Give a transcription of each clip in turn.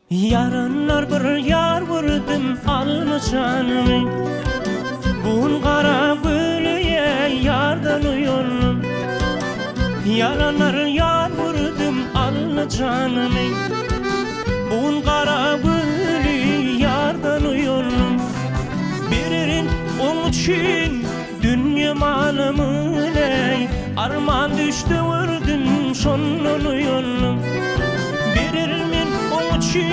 Yaranlar bir yar vurdum alma canımı. Bun kara gülüye yardan uyanım. Yaranlar yar vurdum alma canımı. Bun kara gülü yardan uyanım. Biririn onun için dünya malımı ney. Arman düştü vurdum şondan uyanım. Biririn onun için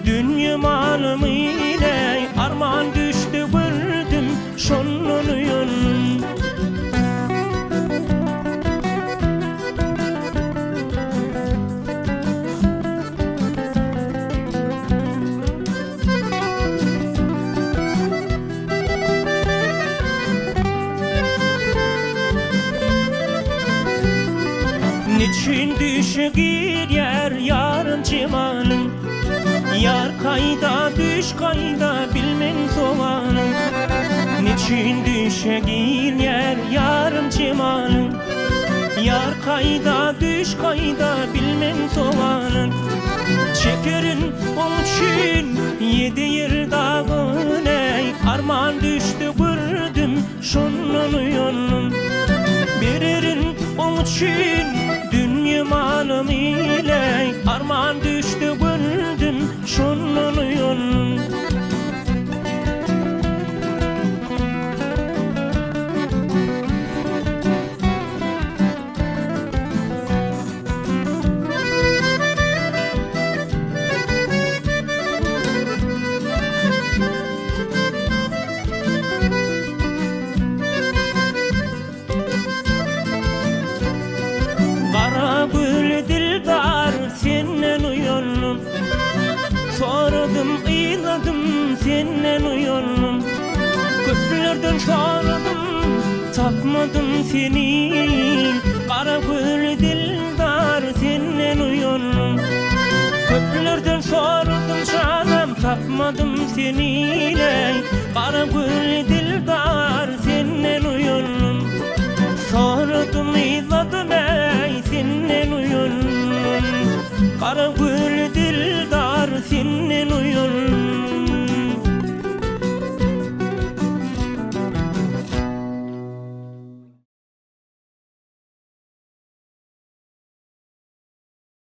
dünya malımı ney. Arman düştü vurdum şondan uyanım. Niçin düşür yer yarım cimanın. Yar kayda düş kayda bilmen soğanın. Niçin düşür yer yarım cimanın. Yar kayda düş kayda bilmen soğanın. Çekerin onun için yedi yer dağın ey. Arman düştü vurdum şondan uyanım. Biririn onun için dünya malım ile. Arman düştü vurdum şondan uyanım. Kara gül dildar senden uyanım. Sordum ıyladım senden uyanım. Köprülerden sordum tapmadım seni. Kara gül dildar senden uyanım. Köprülerden sordum canım tapmadım seni. Kara gül dildar senden uyanım. Sordum ıyladım ey senden uyanım. Kara gül dildar